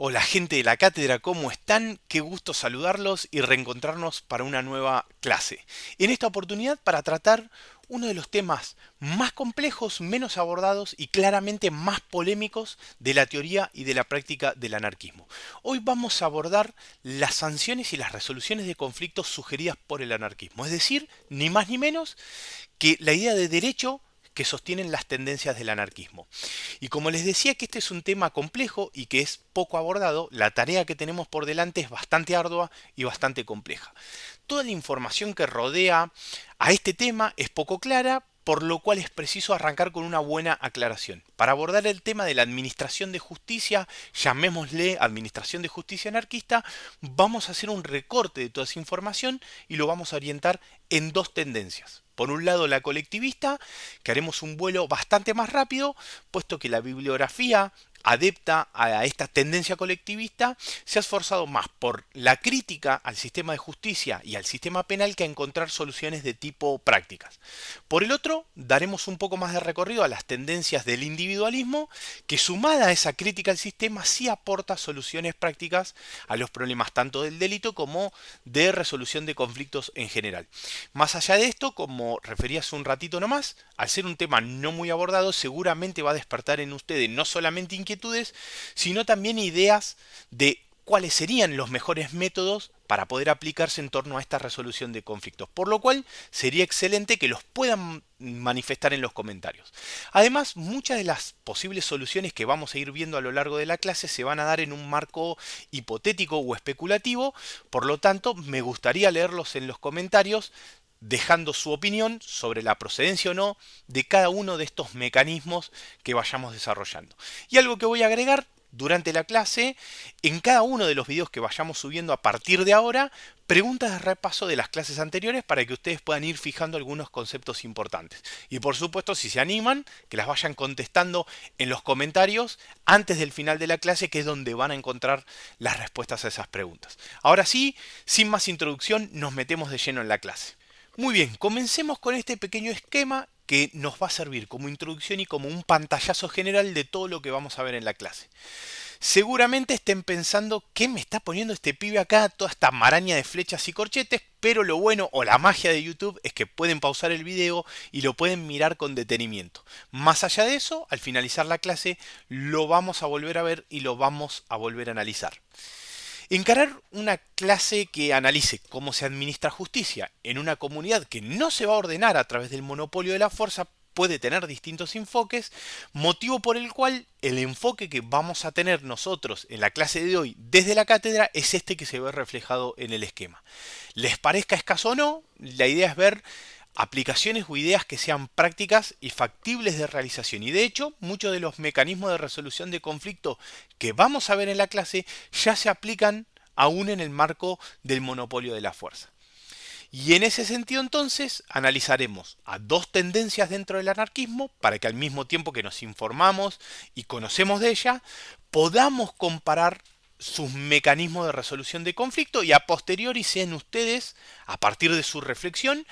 Hola gente de la cátedra, ¿cómo están? Qué gusto saludarlos y reencontrarnos para una nueva clase. En esta oportunidad para tratar uno de los temas más complejos, menos abordados y claramente más polémicos de la teoría y de la práctica del anarquismo. Hoy vamos a abordar las sanciones y las resoluciones de conflictos sugeridas por el anarquismo, es decir, ni más ni menos que la idea de derecho que sostienen las tendencias del anarquismo. Y como les decía que este es un tema complejo y que es poco abordado, la tarea que tenemos por delante es bastante ardua y bastante compleja. Toda la información que rodea a este tema es poco clara, por lo cual es preciso arrancar con una buena aclaración. Para abordar el tema de la administración de justicia, llamémosle administración de justicia anarquista, vamos a hacer un recorte de toda esa información y lo vamos a orientar en dos tendencias. Por un lado la colectivista, que haremos un vuelo bastante más rápido, puesto que la bibliografía adepta a esta tendencia colectivista se ha esforzado más por la crítica al sistema de justicia y al sistema penal que a encontrar soluciones de tipo prácticas. Por el otro, daremos un poco más de recorrido a las tendencias del individualismo, que sumada a esa crítica al sistema sí aporta soluciones prácticas a los problemas tanto del delito como de resolución de conflictos en general. Más allá de esto, como refería hace un ratito nomás, al ser un tema no muy abordado, seguramente va a despertar en ustedes no solamente inquietudes, sino también ideas de cuáles serían los mejores métodos para poder aplicarse en torno a esta resolución de conflictos. Por lo cual sería excelente que los puedan manifestar en los comentarios. Además, muchas de las posibles soluciones que vamos a ir viendo a lo largo de la clase se van a dar en un marco hipotético o especulativo, por lo tanto me gustaría leerlos en los comentarios dejando su opinión sobre la procedencia o no de cada uno de estos mecanismos que vayamos desarrollando. Y algo que voy a agregar durante la clase, en cada uno de los videos que vayamos subiendo a partir de ahora, preguntas de repaso de las clases anteriores para que ustedes puedan ir fijando algunos conceptos importantes. Y por supuesto, si se animan, que las vayan contestando en los comentarios antes del final de la clase, que es donde van a encontrar las respuestas a esas preguntas. Ahora sí, sin más introducción, nos metemos de lleno en la clase. Muy bien, comencemos con este pequeño esquema que nos va a servir como introducción y como un pantallazo general de todo lo que vamos a ver en la clase. Seguramente estén pensando qué me está poniendo este pibe acá, toda esta maraña de flechas y corchetes, pero lo bueno o la magia de YouTube es que pueden pausar el video y lo pueden mirar con detenimiento. Más allá de eso, al finalizar la clase lo vamos a volver a ver y lo vamos a volver a analizar. Encarar una clase que analice cómo se administra justicia en una comunidad que no se va a ordenar a través del monopolio de la fuerza puede tener distintos enfoques, motivo por el cual el enfoque que vamos a tener nosotros en la clase de hoy desde la cátedra es este que se ve reflejado en el esquema. Les parezca escaso o no, la idea es ver aplicaciones o ideas que sean prácticas y factibles de realización. Y de hecho, muchos de los mecanismos de resolución de conflicto que vamos a ver en la clase ya se aplican aún en el marco del monopolio de la fuerza. Y en ese sentido entonces analizaremos a dos tendencias dentro del anarquismo para que al mismo tiempo que nos informamos y conocemos de ella, podamos comparar sus mecanismos de resolución de conflicto y a posteriori sean ustedes, a partir de su reflexión,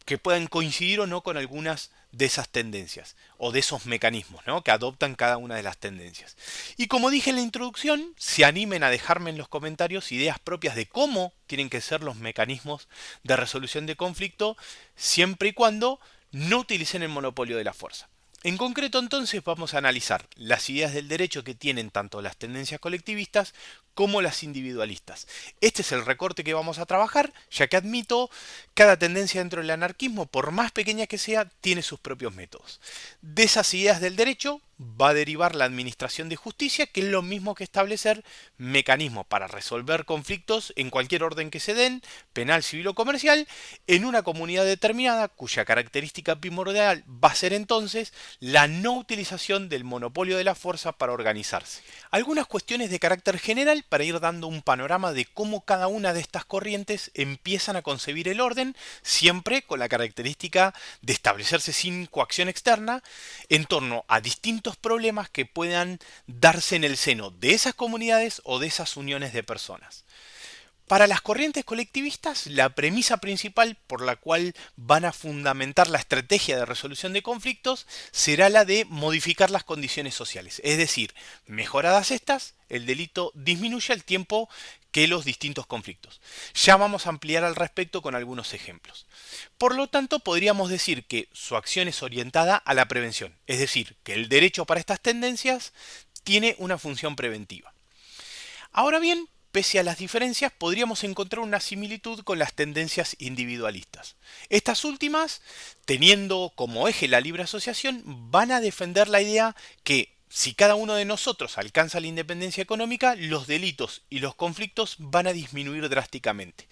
que puedan coincidir o no con algunas de esas tendencias o de esos mecanismos, ¿no?, que adoptan cada una de las tendencias. Y como dije en la introducción, se animen a dejarme en los comentarios ideas propias de cómo tienen que ser los mecanismos de resolución de conflicto, siempre y cuando no utilicen el monopolio de la fuerza. En concreto entonces vamos a analizar las ideas del derecho que tienen tanto las tendencias colectivistas como las individualistas. Este es el recorte que vamos a trabajar, ya que admito, cada tendencia dentro del anarquismo, por más pequeña que sea, tiene sus propios métodos. De esas ideas del derecho va a derivar la administración de justicia, que es lo mismo que establecer mecanismos para resolver conflictos en cualquier orden que se den, penal, civil o comercial, en una comunidad determinada, cuya característica primordial va a ser entonces la no utilización del monopolio de la fuerza para organizarse. Algunas cuestiones de carácter general para ir dando un panorama de cómo cada una de estas corrientes empiezan a concebir el orden, siempre con la característica de establecerse sin coacción externa, en torno a distintos problemas que puedan darse en el seno de esas comunidades o de esas uniones de personas. Para las corrientes colectivistas, la premisa principal por la cual van a fundamentar la estrategia de resolución de conflictos será la de modificar las condiciones sociales. Es decir, mejoradas estas, el delito disminuye al tiempo que los distintos conflictos. Ya vamos a ampliar al respecto con algunos ejemplos. Por lo tanto, podríamos decir que su acción es orientada a la prevención, es decir, que el derecho para estas tendencias tiene una función preventiva. Ahora bien, pese a las diferencias, podríamos encontrar una similitud con las tendencias individualistas. Estas últimas, teniendo como eje la libre asociación, van a defender la idea que si cada uno de nosotros alcanza la independencia económica, los delitos y los conflictos van a disminuir drásticamente.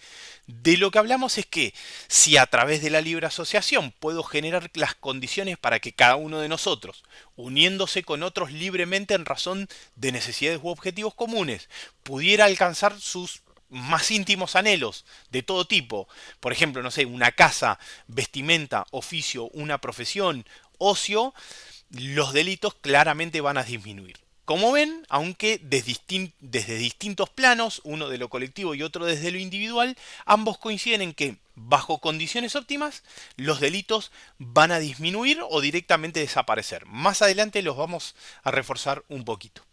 De lo que hablamos es que si a través de la libre asociación puedo generar las condiciones para que cada uno de nosotros, uniéndose con otros libremente en razón de necesidades u objetivos comunes, pudiera alcanzar sus más íntimos anhelos de todo tipo, por ejemplo, no sé, una casa, vestimenta, oficio, una profesión, ocio, los delitos claramente van a disminuir. Como ven, aunque desde distintos planos, uno de lo colectivo y otro desde lo individual, ambos coinciden en que, bajo condiciones óptimas, los delitos van a disminuir o directamente desaparecer. Más adelante los vamos a reforzar un poquito.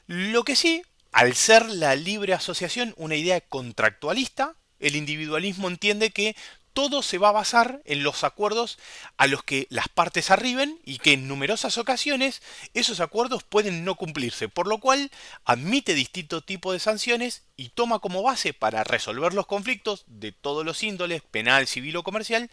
Lo que sí, al ser la libre asociación una idea contractualista, el individualismo entiende que todo se va a basar en los acuerdos a los que las partes arriben y que en numerosas ocasiones esos acuerdos pueden no cumplirse, por lo cual admite distintos tipos de sanciones y toma como base para resolver los conflictos de todos los índoles, penal, civil o comercial,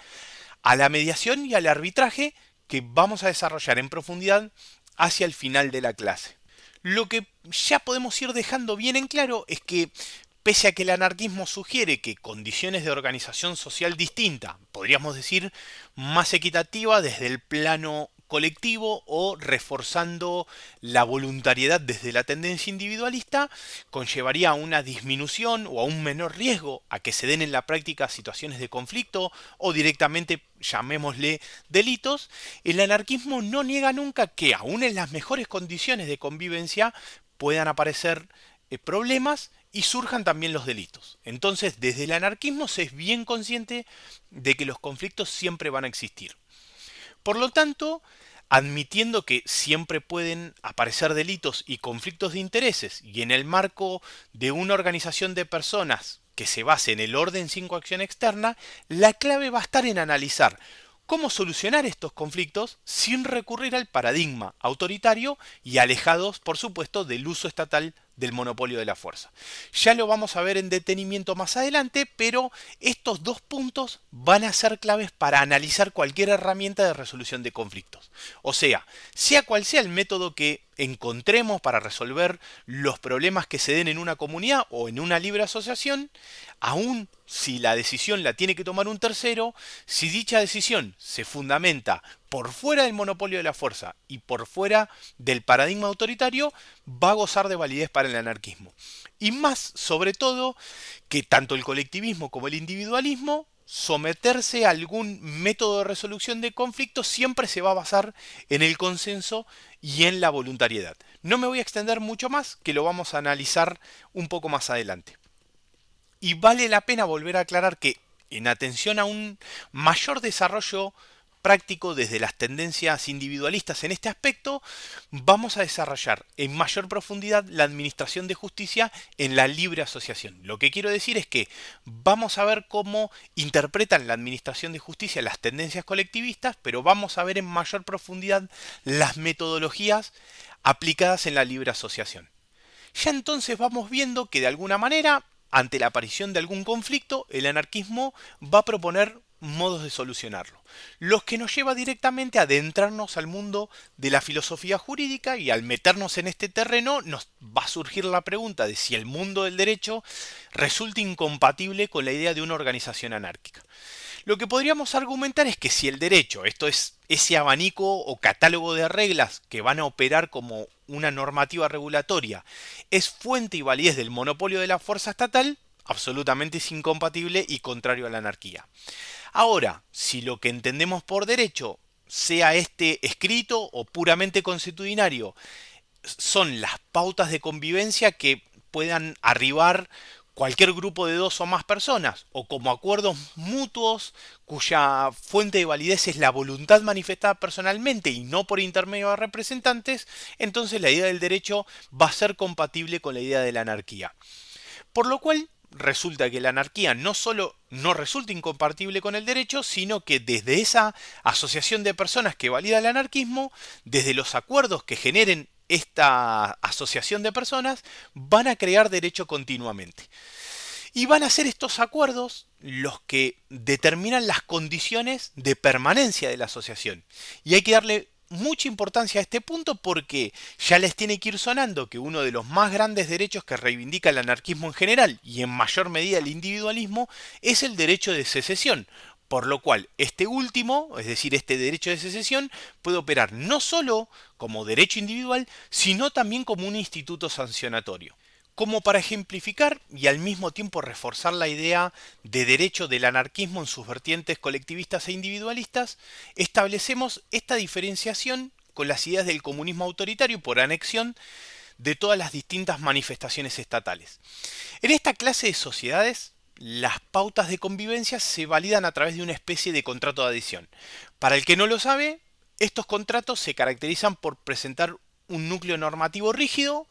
a la mediación y al arbitraje que vamos a desarrollar en profundidad hacia el final de la clase. Lo que ya podemos ir dejando bien en claro es que pese a que el anarquismo sugiere que condiciones de organización social distinta, podríamos decir más equitativa desde el plano colectivo o reforzando la voluntariedad desde la tendencia individualista, conllevaría a una disminución o a un menor riesgo a que se den en la práctica situaciones de conflicto o directamente llamémosle delitos, el anarquismo no niega nunca que aún en las mejores condiciones de convivencia puedan aparecer problemas y surjan también los delitos. Entonces, desde el anarquismo se es bien consciente de que los conflictos siempre van a existir. Por lo tanto, admitiendo que siempre pueden aparecer delitos y conflictos de intereses, y en el marco de una organización de personas que se base en el orden sin coacción externa, la clave va a estar en analizar cómo solucionar estos conflictos sin recurrir al paradigma autoritario y alejados, por supuesto, del uso estatal del monopolio de la fuerza. Ya lo vamos a ver en detenimiento más adelante, pero estos dos puntos van a ser claves para analizar cualquier herramienta de resolución de conflictos. O sea cual sea el método que encontremos para resolver los problemas que se den en una comunidad o en una libre asociación, aún si la decisión la tiene que tomar un tercero, si dicha decisión se fundamenta por fuera del monopolio de la fuerza y por fuera del paradigma autoritario, va a gozar de validez para el anarquismo. Y más, sobre todo, que tanto el colectivismo como el individualismo, someterse a algún método de resolución de conflictos siempre se va a basar en el consenso y en la voluntariedad. No me voy a extender mucho más, que lo vamos a analizar un poco más adelante. Y vale la pena volver a aclarar que, en atención a un mayor desarrollo práctico desde las tendencias individualistas en este aspecto, vamos a desarrollar en mayor profundidad la administración de justicia en la libre asociación. Lo que quiero decir es que vamos a ver cómo interpretan la administración de justicia las tendencias colectivistas, pero vamos a ver en mayor profundidad las metodologías aplicadas en la libre asociación. Ya entonces vamos viendo que de alguna manera, ante la aparición de algún conflicto, el anarquismo va a proponer modos de solucionarlo, los que nos lleva directamente a adentrarnos al mundo de la filosofía jurídica, y al meternos en este terreno nos va a surgir la pregunta de si el mundo del derecho resulta incompatible con la idea de una organización anárquica. Lo que podríamos argumentar es que si el derecho, esto es ese abanico o catálogo de reglas que van a operar como una normativa regulatoria, es fuente y validez del monopolio de la fuerza estatal, absolutamente es incompatible y contrario a la anarquía. Ahora, si lo que entendemos por derecho, sea este escrito o puramente consuetudinario, son las pautas de convivencia que puedan arribar cualquier grupo de dos o más personas, o como acuerdos mutuos cuya fuente de validez es la voluntad manifestada personalmente y no por intermedio de representantes, entonces la idea del derecho va a ser compatible con la idea de la anarquía. Por lo cual, resulta que la anarquía no solo no resulta incompatible con el derecho, sino que desde esa asociación de personas que valida el anarquismo, desde los acuerdos que generen esta asociación de personas, van a crear derecho continuamente. Y van a ser estos acuerdos los que determinan las condiciones de permanencia de la asociación. Y hay que darle mucha importancia a este punto porque ya les tiene que ir sonando que uno de los más grandes derechos que reivindica el anarquismo en general y en mayor medida el individualismo es el derecho de secesión. Por lo cual, este último, es decir, este derecho de secesión, puede operar no solo como derecho individual, sino también como un instituto sancionatorio. Como para ejemplificar y al mismo tiempo reforzar la idea de derecho del anarquismo en sus vertientes colectivistas e individualistas, establecemos esta diferenciación con las ideas del comunismo autoritario por anexión de todas las distintas manifestaciones estatales. En esta clase de sociedades, las pautas de convivencia se validan a través de una especie de contrato de adhesión. Para el que no lo sabe, estos contratos se caracterizan por presentar un núcleo normativo rígido,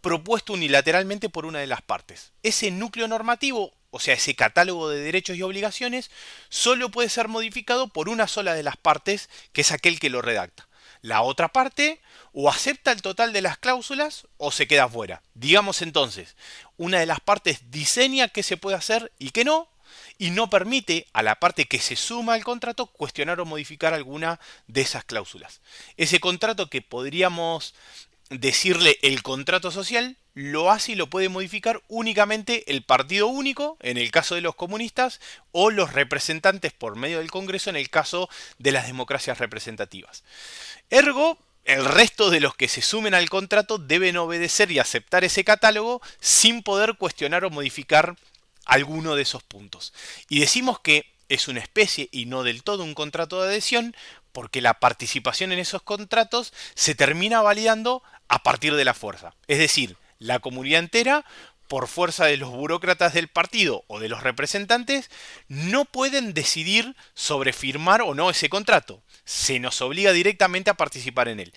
propuesto unilateralmente por una de las partes. Ese núcleo normativo, o sea, ese catálogo de derechos y obligaciones, solo puede ser modificado por una sola de las partes, que es aquel que lo redacta. La otra parte o acepta el total de las cláusulas o se queda fuera. Digamos entonces, una de las partes diseña qué se puede hacer y qué no, y no permite a la parte que se suma al contrato cuestionar o modificar alguna de esas cláusulas. Ese contrato que podríamos decirle el contrato social, lo hace y lo puede modificar únicamente el partido único, en el caso de los comunistas, o los representantes por medio del Congreso, en el caso de las democracias representativas. Ergo, el resto de los que se sumen al contrato deben obedecer y aceptar ese catálogo sin poder cuestionar o modificar alguno de esos puntos. Y decimos que es una especie y no del todo un contrato de adhesión, porque la participación en esos contratos se termina validando a partir de la fuerza. Es decir, la comunidad entera, por fuerza de los burócratas del partido o de los representantes, no pueden decidir sobre firmar o no ese contrato. Se nos obliga directamente a participar en él.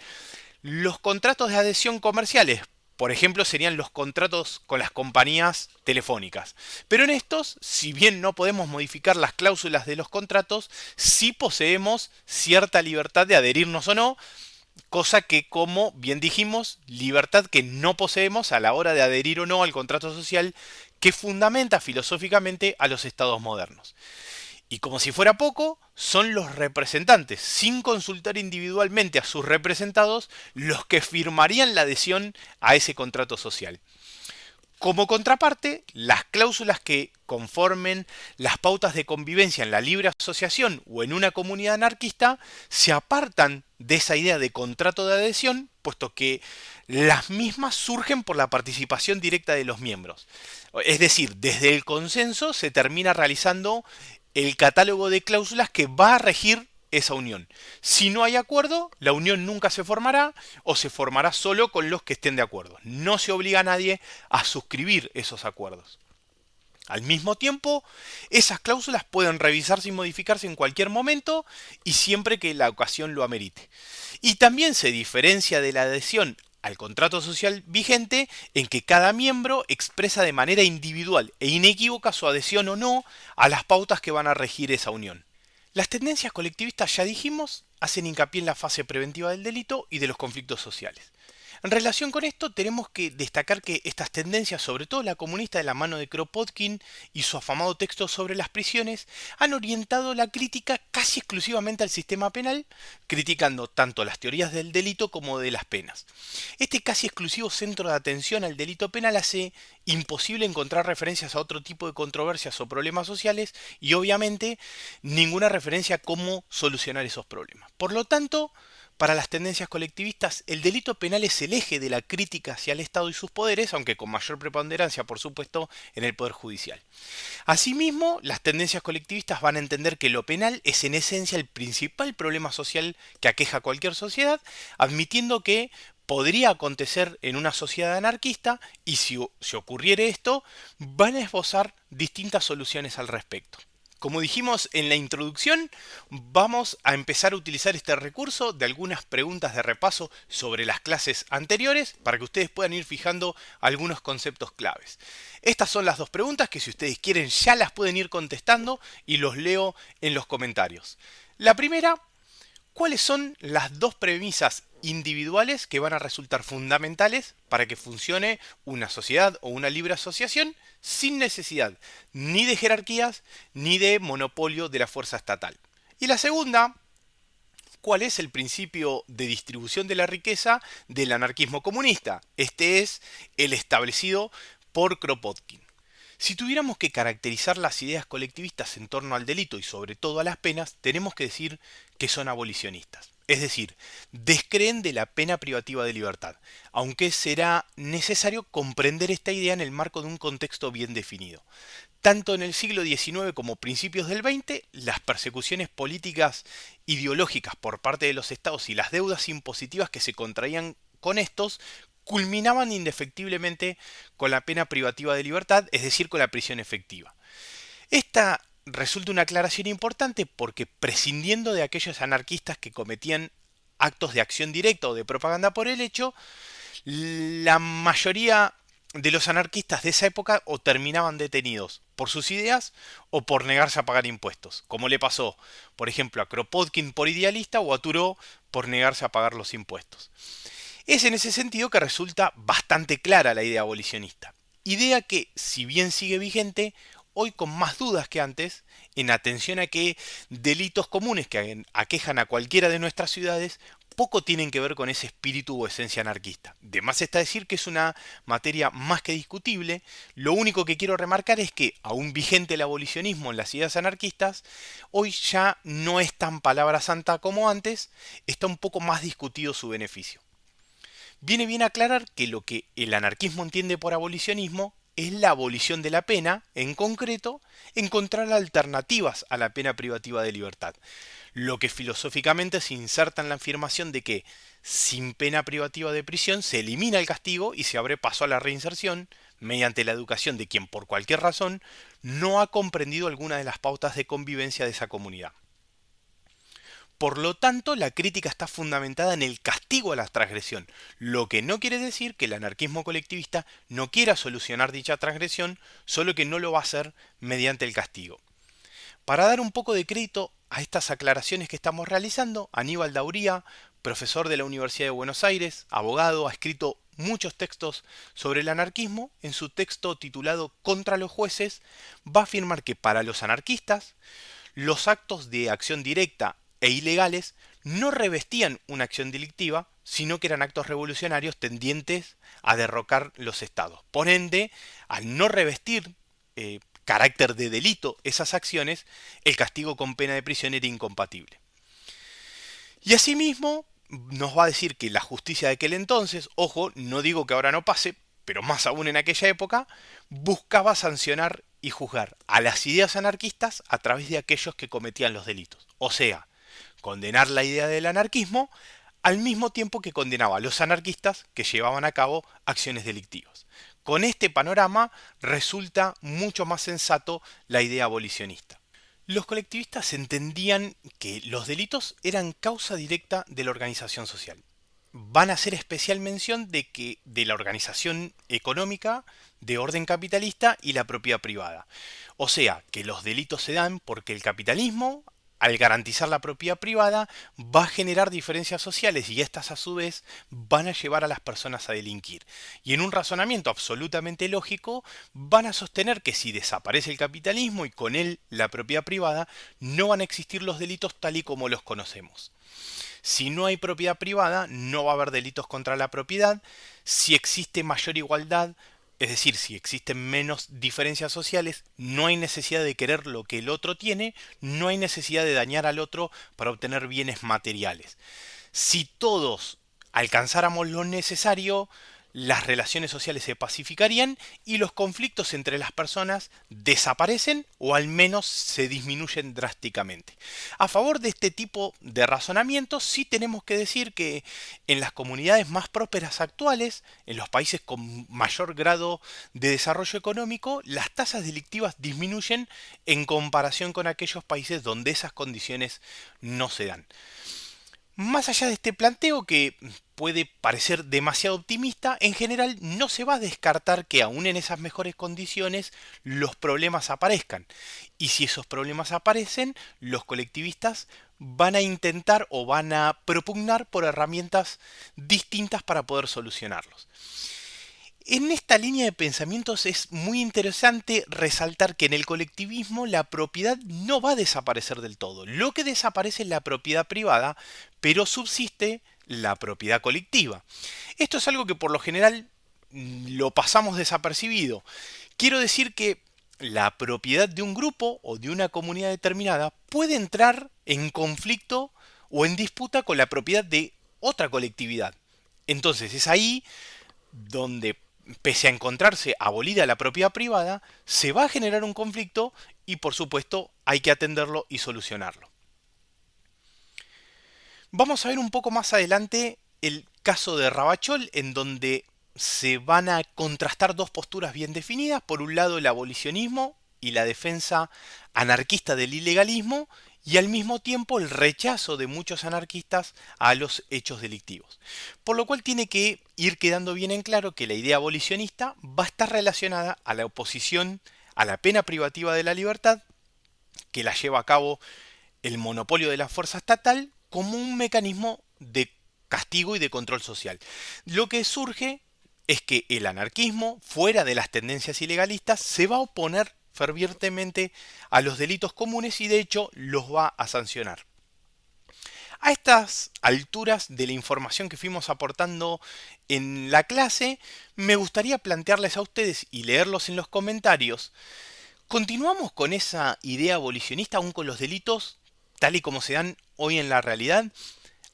Los contratos de adhesión comerciales, por ejemplo, serían los contratos con las compañías telefónicas. Pero en estos, si bien no podemos modificar las cláusulas de los contratos, sí poseemos cierta libertad de adherirnos o no, cosa que, como bien dijimos, libertad que no poseemos a la hora de adherir o no al contrato social que fundamenta filosóficamente a los estados modernos. Y como si fuera poco, son los representantes, sin consultar individualmente a sus representados, los que firmarían la adhesión a ese contrato social. Como contraparte, las cláusulas que conformen las pautas de convivencia en la libre asociación o en una comunidad anarquista se apartan de esa idea de contrato de adhesión, puesto que las mismas surgen por la participación directa de los miembros. Es decir, desde el consenso se termina realizando el catálogo de cláusulas que va a regir esa unión. Si no hay acuerdo, la unión nunca se formará o se formará solo con los que estén de acuerdo. No se obliga a nadie a suscribir esos acuerdos. Al mismo tiempo, esas cláusulas pueden revisarse y modificarse en cualquier momento y siempre que la ocasión lo amerite. Y también se diferencia de la adhesión al contrato social vigente en que cada miembro expresa de manera individual e inequívoca su adhesión o no a las pautas que van a regir esa unión. Las tendencias colectivistas, ya dijimos, hacen hincapié en la fase preventiva del delito y de los conflictos sociales. En relación con esto, tenemos que destacar que estas tendencias, sobre todo la comunista de la mano de Kropotkin y su afamado texto sobre las prisiones, han orientado la crítica casi exclusivamente al sistema penal, criticando tanto las teorías del delito como de las penas. Este casi exclusivo centro de atención al delito penal hace imposible encontrar referencias a otro tipo de controversias o problemas sociales y obviamente ninguna referencia a cómo solucionar esos problemas. Por lo tanto, Para las tendencias colectivistas, el delito penal es el eje de la crítica hacia el Estado y sus poderes, aunque con mayor preponderancia, por supuesto, en el Poder Judicial. Asimismo, las tendencias colectivistas van a entender que lo penal es en esencia el principal problema social que aqueja a cualquier sociedad, admitiendo que podría acontecer en una sociedad anarquista y si ocurriere esto, van a esbozar distintas soluciones al respecto. Como dijimos en la introducción, vamos a empezar a utilizar este recurso de algunas preguntas de repaso sobre las clases anteriores para que ustedes puedan ir fijando algunos conceptos claves. Estas son las dos preguntas que si ustedes quieren ya las pueden ir contestando y los leo en los comentarios. La primera: ¿cuáles son las dos premisas individuales que van a resultar fundamentales para que funcione una sociedad o una libre asociación sin necesidad ni de jerarquías ni de monopolio de la fuerza estatal? Y la segunda: ¿cuál es el principio de distribución de la riqueza del anarquismo comunista? Este es el establecido por Kropotkin. Si tuviéramos que caracterizar las ideas colectivistas en torno al delito y sobre todo a las penas, tenemos que decir que son abolicionistas. Es decir, descreen de la pena privativa de libertad, aunque será necesario comprender esta idea en el marco de un contexto bien definido. Tanto en el siglo XIX como principios del XX, las persecuciones políticas ideológicas por parte de los estados y las deudas impositivas que se contraían con estos culminaban indefectiblemente con la pena privativa de libertad, es decir, con la prisión efectiva. Esta resulta una aclaración importante porque, prescindiendo de aquellos anarquistas que cometían actos de acción directa o de propaganda por el hecho, la mayoría de los anarquistas de esa época o terminaban detenidos por sus ideas o por negarse a pagar impuestos, como le pasó, por ejemplo, a Kropotkin por idealista o a Thoreau por negarse a pagar los impuestos. Es en ese sentido que resulta bastante clara la idea abolicionista. Idea que, si bien sigue vigente, hoy con más dudas que antes, en atención a que delitos comunes que aquejan a cualquiera de nuestras ciudades poco tienen que ver con ese espíritu o esencia anarquista. De más está decir que es una materia más que discutible. Lo único que quiero remarcar es que, aún vigente el abolicionismo en las ideas anarquistas, hoy ya no es tan palabra santa como antes, está un poco más discutido su beneficio. Viene bien aclarar que lo que el anarquismo entiende por abolicionismo es la abolición de la pena, en concreto, encontrar alternativas a la pena privativa de libertad, lo que filosóficamente se inserta en la afirmación de que sin pena privativa de prisión se elimina el castigo y se abre paso a la reinserción mediante la educación de quien por cualquier razón no ha comprendido alguna de las pautas de convivencia de esa comunidad. Por lo tanto, la crítica está fundamentada en el castigo a la transgresión, lo que no quiere decir que el anarquismo colectivista no quiera solucionar dicha transgresión, solo que no lo va a hacer mediante el castigo. Para dar un poco de crédito a estas aclaraciones que estamos realizando, Aníbal Dauría, profesor de la Universidad de Buenos Aires, abogado, ha escrito muchos textos sobre el anarquismo. En su texto titulado Contra los jueces, va a afirmar que para los anarquistas, los actos de acción directa e ilegales no revestían una acción delictiva, sino que eran actos revolucionarios tendientes a derrocar los estados. Por ende, al no revestir carácter de delito esas acciones, el castigo con pena de prisión era incompatible. Y asimismo, nos va a decir que la justicia de aquel entonces, ojo, no digo que ahora no pase, pero más aún en aquella época, buscaba sancionar y juzgar a las ideas anarquistas a través de aquellos que cometían los delitos. O sea, condenar la idea del anarquismo al mismo tiempo que condenaba a los anarquistas que llevaban a cabo acciones delictivas. Con este panorama resulta mucho más sensato la idea abolicionista. Los colectivistas entendían que los delitos eran causa directa de la organización social. Van a hacer especial mención de la organización económica de orden capitalista y la propiedad privada. O sea, que los delitos se dan porque el capitalismo, al garantizar la propiedad privada, va a generar diferencias sociales y estas a su vez van a llevar a las personas a delinquir. Y en un razonamiento absolutamente lógico, van a sostener que si desaparece el capitalismo y con él la propiedad privada, no van a existir los delitos tal y como los conocemos. Si no hay propiedad privada, no va a haber delitos contra la propiedad. Si existe mayor igualdad, es decir, si existen menos diferencias sociales, no hay necesidad de querer lo que el otro tiene, no hay necesidad de dañar al otro para obtener bienes materiales. Si todos alcanzáramos lo necesario, las relaciones sociales se pacificarían y los conflictos entre las personas desaparecen o al menos se disminuyen drásticamente. A favor de este tipo de razonamiento, sí tenemos que decir que en las comunidades más prósperas actuales, en los países con mayor grado de desarrollo económico, las tasas delictivas disminuyen en comparación con aquellos países donde esas condiciones no se dan. Más allá de este planteo que puede parecer demasiado optimista, en general no se va a descartar que aún en esas mejores condiciones los problemas aparezcan. Y si esos problemas aparecen, los colectivistas van a intentar o van a propugnar por herramientas distintas para poder solucionarlos. En esta línea de pensamientos es muy interesante resaltar que en el colectivismo la propiedad no va a desaparecer del todo. Lo que desaparece es la propiedad privada, pero subsiste la propiedad colectiva. Esto es algo que por lo general lo pasamos desapercibido. Quiero decir que la propiedad de un grupo o de una comunidad determinada puede entrar en conflicto o en disputa con la propiedad de otra colectividad. Entonces es ahí donde, pese a encontrarse abolida la propiedad privada, se va a generar un conflicto y por supuesto hay que atenderlo y solucionarlo. Vamos a ver un poco más adelante el caso de Ravachol, en donde se van a contrastar dos posturas bien definidas. Por un lado, el abolicionismo y la defensa anarquista del ilegalismo, y al mismo tiempo el rechazo de muchos anarquistas a los hechos delictivos. Por lo cual tiene que ir quedando bien en claro que la idea abolicionista va a estar relacionada a la oposición a la pena privativa de la libertad, que la lleva a cabo el monopolio de la fuerza estatal como un mecanismo de castigo y de control social. Lo que surge es que el anarquismo, fuera de las tendencias ilegalistas, se va a oponer fervientemente a los delitos comunes y de hecho los va a sancionar. A estas alturas de la información que fuimos aportando en la clase, me gustaría plantearles a ustedes y leerlos en los comentarios. ¿Continuamos con esa idea abolicionista aún con los delitos tal y como se dan hoy en la realidad?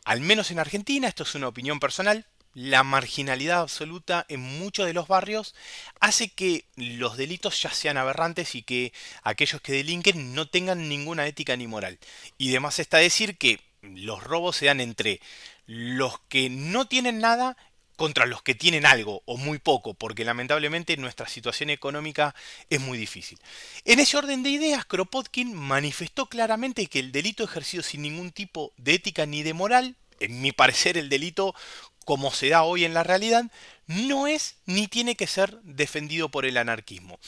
Al menos en Argentina, esto es una opinión personal, la marginalidad absoluta en muchos de los barrios hace que los delitos ya sean aberrantes y que aquellos que delinquen no tengan ninguna ética ni moral. Y además está decir que los robos se dan entre los que no tienen nada contra los que tienen algo o muy poco, porque lamentablemente nuestra situación económica es muy difícil. En ese orden de ideas, Kropotkin manifestó claramente que el delito ejercido sin ningún tipo de ética ni de moral, en mi parecer el delito como se da hoy en la realidad, no es ni tiene que ser defendido por el anarquismo.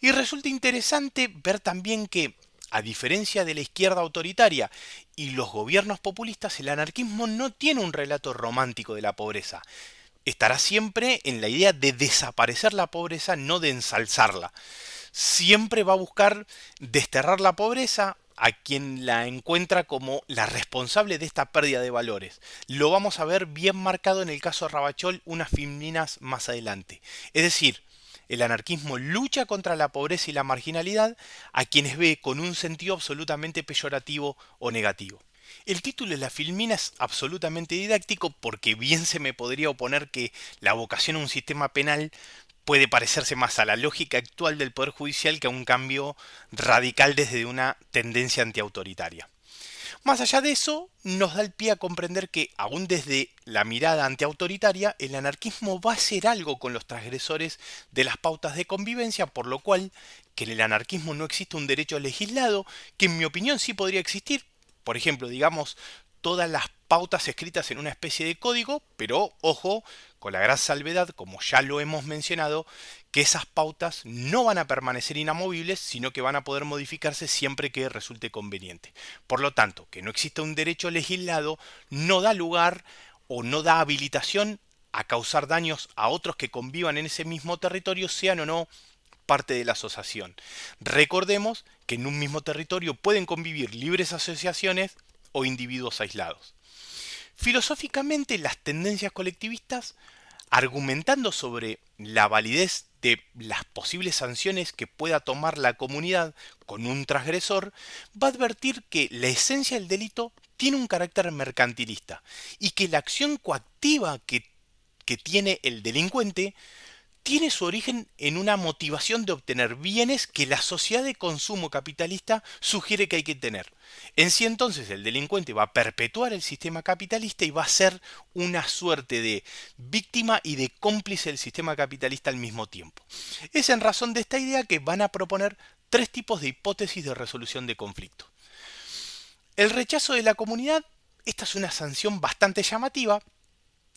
Y resulta interesante ver también que, a diferencia de la izquierda autoritaria y los gobiernos populistas, el anarquismo no tiene un relato romántico de la pobreza. Estará siempre en la idea de desaparecer la pobreza, no de ensalzarla. Siempre va a buscar desterrar la pobreza a quien la encuentra como la responsable de esta pérdida de valores. Lo vamos a ver bien marcado en el caso de Ravachol unas filminas más adelante. Es decir, el anarquismo lucha contra la pobreza y la marginalidad a quienes ve con un sentido absolutamente peyorativo o negativo. El título de la filmina es absolutamente didáctico porque bien se me podría oponer que la vocación a un sistema penal puede parecerse más a la lógica actual del Poder Judicial que a un cambio radical desde una tendencia antiautoritaria. Más allá de eso, nos da el pie a comprender que, aún desde la mirada antiautoritaria, el anarquismo va a hacer algo con los transgresores de las pautas de convivencia, por lo cual, que en el anarquismo no existe un derecho legislado, que en mi opinión sí podría existir, por ejemplo, digamos, todas las pautas escritas en una especie de código, pero ojo, con la gran salvedad, como ya lo hemos mencionado, que esas pautas no van a permanecer inamovibles, sino que van a poder modificarse siempre que resulte conveniente. Por lo tanto, que no exista un derecho legislado no da lugar o no da habilitación a causar daños a otros que convivan en ese mismo territorio, sean o no parte de la asociación. Recordemos que en un mismo territorio pueden convivir libres asociaciones o individuos aislados. Filosóficamente, las tendencias colectivistas argumentando sobre la validez de las posibles sanciones que pueda tomar la comunidad con un transgresor, va a advertir que la esencia del delito tiene un carácter mercantilista y que la acción coactiva que tiene el delincuente tiene su origen en una motivación de obtener bienes que la sociedad de consumo capitalista sugiere que hay que tener. En sí entonces el delincuente va a perpetuar el sistema capitalista y va a ser una suerte de víctima y de cómplice del sistema capitalista al mismo tiempo. Es en razón de esta idea que van a proponer tres tipos de hipótesis de resolución de conflicto. El rechazo de la comunidad, esta es una sanción bastante llamativa,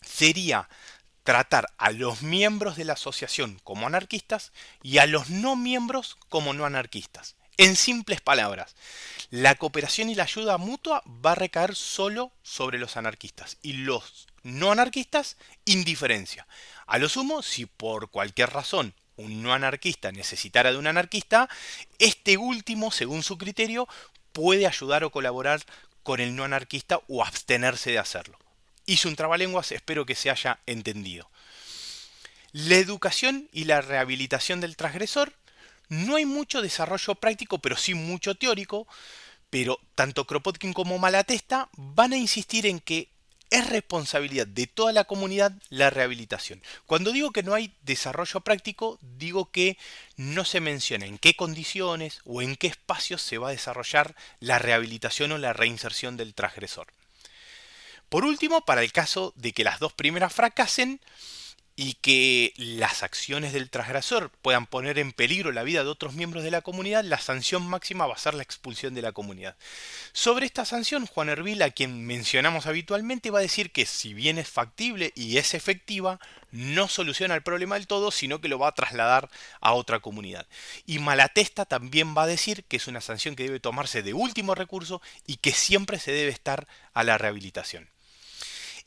sería tratar a los miembros de la asociación como anarquistas y a los no miembros como no anarquistas. En simples palabras, la cooperación y la ayuda mutua va a recaer solo sobre los anarquistas y los no anarquistas indiferencia. A lo sumo, si por cualquier razón un no anarquista necesitara de un anarquista, este último, según su criterio, puede ayudar o colaborar con el no anarquista o abstenerse de hacerlo. Hice un trabalenguas, espero que se haya entendido. La educación y la rehabilitación del transgresor, no hay mucho desarrollo práctico, pero sí mucho teórico, pero tanto Kropotkin como Malatesta van a insistir en que es responsabilidad de toda la comunidad la rehabilitación. Cuando digo que no hay desarrollo práctico, digo que no se menciona en qué condiciones o en qué espacios se va a desarrollar la rehabilitación o la reinserción del transgresor. Por último, para el caso de que las dos primeras fracasen y que las acciones del transgresor puedan poner en peligro la vida de otros miembros de la comunidad, la sanción máxima va a ser la expulsión de la comunidad. Sobre esta sanción, Juan Ervil, a quien mencionamos habitualmente, va a decir que si bien es factible y es efectiva, no soluciona el problema del todo, sino que lo va a trasladar a otra comunidad. Y Malatesta también va a decir que es una sanción que debe tomarse de último recurso y que siempre se debe estar a la rehabilitación.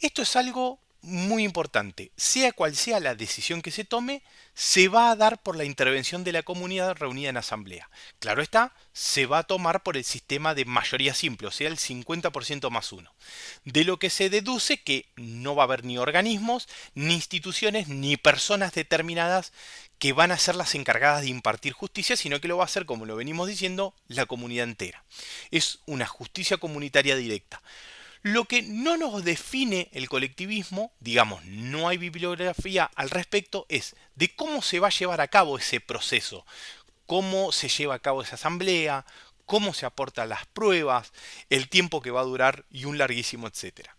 Esto es algo muy importante. Sea cual sea la decisión que se tome, se va a dar por la intervención de la comunidad reunida en asamblea. Claro está, se va a tomar por el sistema de mayoría simple, o sea, el 50% más uno. De lo que se deduce que no va a haber ni organismos, ni instituciones, ni personas determinadas que van a ser las encargadas de impartir justicia, sino que lo va a hacer, como lo venimos diciendo, la comunidad entera. Es una justicia comunitaria directa. Lo que no nos define el colectivismo, digamos, no hay bibliografía al respecto, es de cómo se va a llevar a cabo ese proceso, cómo se lleva a cabo esa asamblea, cómo se aportan las pruebas, el tiempo que va a durar y un larguísimo etcétera.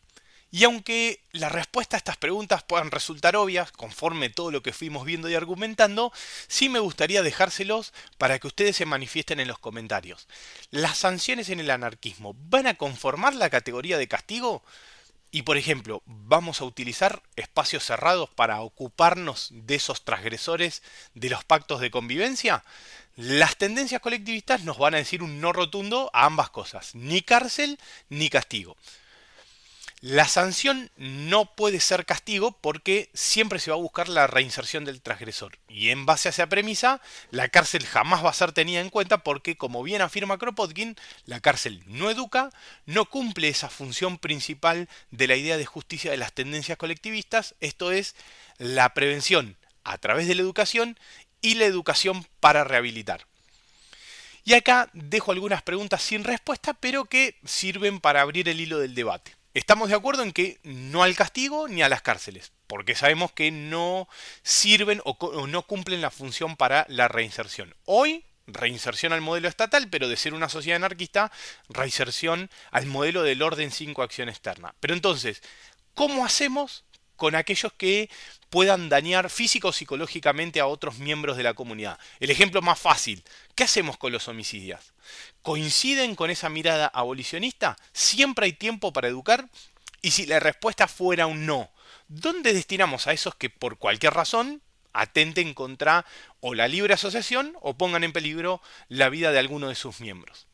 Y aunque la respuesta a estas preguntas puedan resultar obvias, conforme todo lo que fuimos viendo y argumentando, sí me gustaría dejárselos para que ustedes se manifiesten en los comentarios. ¿Las sanciones en el anarquismo van a conformar la categoría de castigo? Y por ejemplo, ¿vamos a utilizar espacios cerrados para ocuparnos de esos transgresores de los pactos de convivencia? Las tendencias colectivistas nos van a decir un no rotundo a ambas cosas, ni cárcel ni castigo. La sanción no puede ser castigo porque siempre se va a buscar la reinserción del transgresor. Y en base a esa premisa, la cárcel jamás va a ser tenida en cuenta porque, como bien afirma Kropotkin, la cárcel no educa, no cumple esa función principal de la idea de justicia de las tendencias colectivistas, esto es, la prevención a través de la educación y la educación para rehabilitar. Y acá dejo algunas preguntas sin respuesta, pero que sirven para abrir el hilo del debate. Estamos de acuerdo en que no al castigo ni a las cárceles, porque sabemos que no sirven o no cumplen la función para la reinserción. Hoy, reinserción al modelo estatal, pero de ser una sociedad anarquista, reinserción al modelo del orden sin coacción externa. Pero entonces, ¿cómo hacemos con aquellos que puedan dañar físico o psicológicamente a otros miembros de la comunidad? El ejemplo más fácil, ¿qué hacemos con los homicidas? ¿Coinciden con esa mirada abolicionista? ¿Siempre hay tiempo para educar? Y si la respuesta fuera un no, ¿dónde destinamos a esos que por cualquier razón atenten contra o la libre asociación o pongan en peligro la vida de alguno de sus miembros?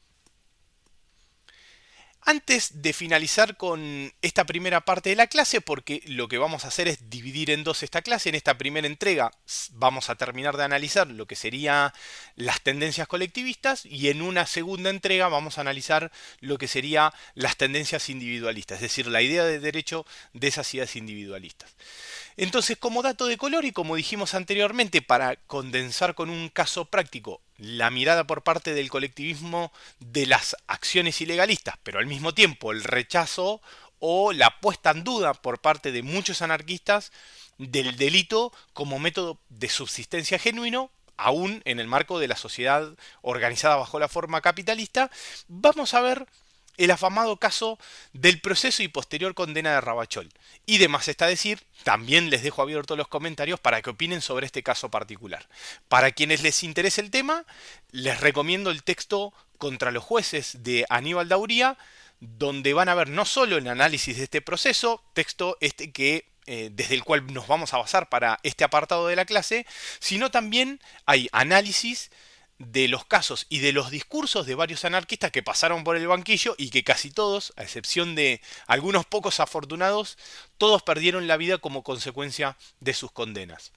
Antes de finalizar con esta primera parte de la clase, porque lo que vamos a hacer es dividir en dos esta clase, en esta primera entrega vamos a terminar de analizar lo que serían las tendencias colectivistas y en una segunda entrega vamos a analizar lo que serían las tendencias individualistas, es decir, la idea de derecho de esas ideas individualistas. Entonces, como dato de color y como dijimos anteriormente, para condensar con un caso práctico la mirada por parte del colectivismo de las acciones ilegalistas, pero al mismo tiempo el rechazo o la puesta en duda por parte de muchos anarquistas del delito como método de subsistencia genuino, aún en el marco de la sociedad organizada bajo la forma capitalista, vamos a ver el afamado caso del proceso y posterior condena de Ravachol. Y demás está decir, también les dejo abiertos los comentarios para que opinen sobre este caso particular. Para quienes les interese el tema, les recomiendo el texto Contra los jueces de Aníbal Dauría, donde van a ver no solo el análisis de este proceso, texto este que desde el cual nos vamos a basar para este apartado de la clase, sino también hay análisis de los casos y de los discursos de varios anarquistas que pasaron por el banquillo y que casi todos, a excepción de algunos pocos afortunados, todos perdieron la vida como consecuencia de sus condenas.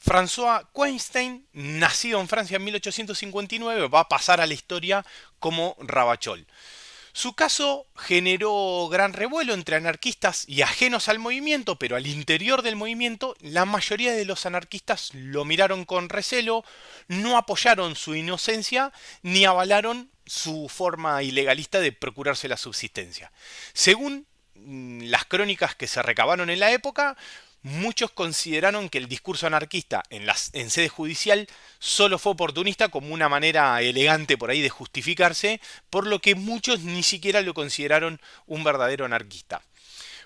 François Coinstein, nacido en Francia en 1859, va a pasar a la historia como Ravachol. Su caso generó gran revuelo entre anarquistas y ajenos al movimiento, pero al interior del movimiento la mayoría de los anarquistas lo miraron con recelo, no apoyaron su inocencia ni avalaron su forma ilegalista de procurarse la subsistencia. Según las crónicas que se recabaron en la época, muchos consideraron que el discurso anarquista en sede judicial solo fue oportunista como una manera elegante por ahí de justificarse, por lo que muchos ni siquiera lo consideraron un verdadero anarquista.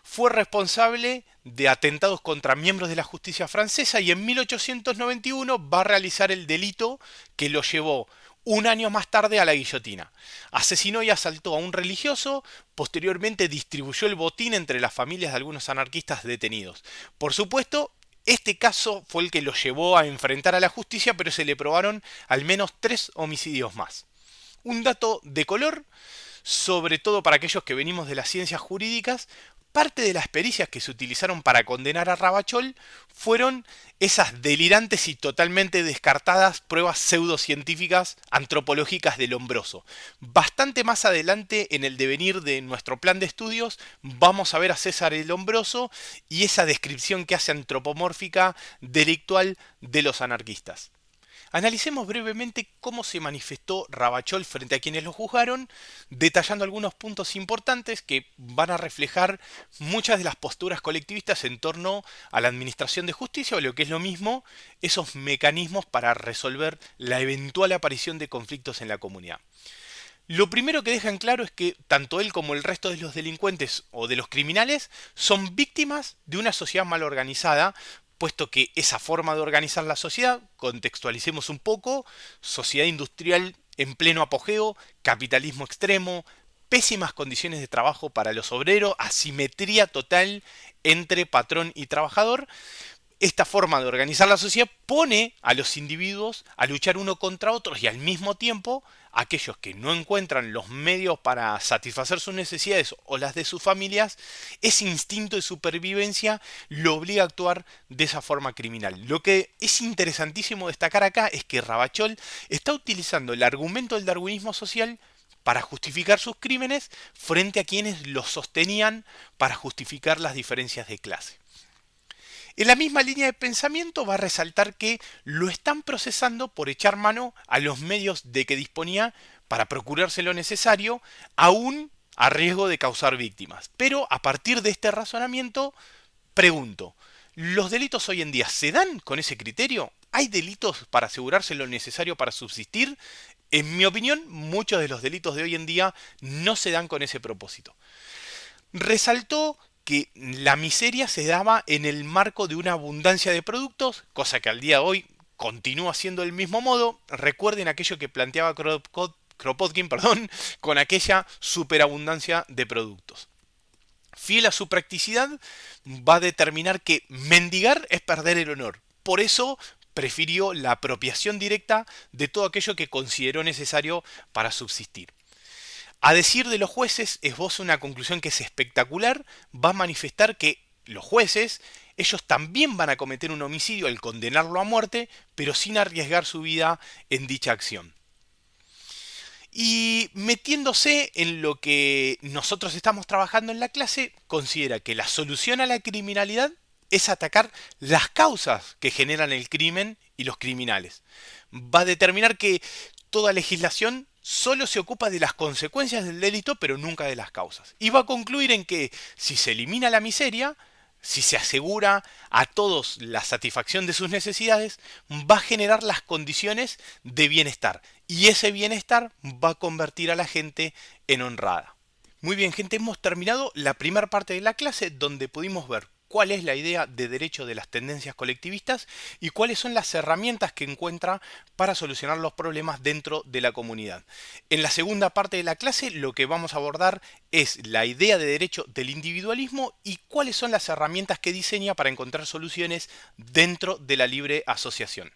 Fue responsable de atentados contra miembros de la justicia francesa y en 1891 va a realizar el delito que lo llevó un año más tarde a la guillotina. Asesinó y asaltó a un religioso, posteriormente distribuyó el botín entre las familias de algunos anarquistas detenidos. Por supuesto, este caso fue el que lo llevó a enfrentar a la justicia, pero se le probaron al menos 3 homicidios más. Un dato de color, sobre todo para aquellos que venimos de las ciencias jurídicas, parte de las pericias que se utilizaron para condenar a Ravachol fueron esas delirantes y totalmente descartadas pruebas pseudocientíficas antropológicas del Lombroso. Bastante más adelante en el devenir de nuestro plan de estudios vamos a ver a César el Lombroso y esa descripción que hace antropomórfica delictual de los anarquistas. Analicemos brevemente cómo se manifestó Ravachol frente a quienes lo juzgaron, detallando algunos puntos importantes que van a reflejar muchas de las posturas colectivistas en torno a la administración de justicia o lo que es lo mismo, esos mecanismos para resolver la eventual aparición de conflictos en la comunidad. Lo primero que dejan claro es que tanto él como el resto de los delincuentes o de los criminales son víctimas de una sociedad mal organizada, puesto que esa forma de organizar la sociedad, contextualicemos un poco, sociedad industrial en pleno apogeo, capitalismo extremo, pésimas condiciones de trabajo para los obreros, asimetría total entre patrón y trabajador. Esta forma de organizar la sociedad pone a los individuos a luchar uno contra otros y al mismo tiempo aquellos que no encuentran los medios para satisfacer sus necesidades o las de sus familias, ese instinto de supervivencia lo obliga a actuar de esa forma criminal. Lo que es interesantísimo destacar acá es que Ravachol está utilizando el argumento del darwinismo social para justificar sus crímenes frente a quienes los sostenían para justificar las diferencias de clase. En la misma línea de pensamiento va a resaltar que lo están procesando por echar mano a los medios de que disponía para procurarse lo necesario, aún a riesgo de causar víctimas. Pero a partir de este razonamiento, pregunto, ¿los delitos hoy en día se dan con ese criterio? ¿Hay delitos para asegurarse lo necesario para subsistir? En mi opinión, muchos de los delitos de hoy en día no se dan con ese propósito. Resaltó que la miseria se daba en el marco de una abundancia de productos, cosa que al día de hoy continúa siendo del mismo modo. Recuerden aquello que planteaba Kropotkin, con aquella superabundancia de productos. Fiel a su practicidad, va a determinar que mendigar es perder el honor. Por eso prefirió la apropiación directa de todo aquello que consideró necesario para subsistir. A decir de los jueces, esboza una conclusión que es espectacular, va a manifestar que los jueces, ellos también van a cometer un homicidio al condenarlo a muerte, pero sin arriesgar su vida en dicha acción. Y metiéndose en lo que nosotros estamos trabajando en la clase, considera que la solución a la criminalidad es atacar las causas que generan el crimen y los criminales. Va a determinar que toda legislación solo se ocupa de las consecuencias del delito, pero nunca de las causas. Y va a concluir en que si se elimina la miseria, si se asegura a todos la satisfacción de sus necesidades, va a generar las condiciones de bienestar. Y ese bienestar va a convertir a la gente en honrada. Muy bien, gente, hemos terminado la primera parte de la clase donde pudimos ver cuál es la idea de derecho de las tendencias colectivistas y cuáles son las herramientas que encuentra para solucionar los problemas dentro de la comunidad. En la segunda parte de la clase lo que vamos a abordar es la idea de derecho del individualismo y cuáles son las herramientas que diseña para encontrar soluciones dentro de la libre asociación.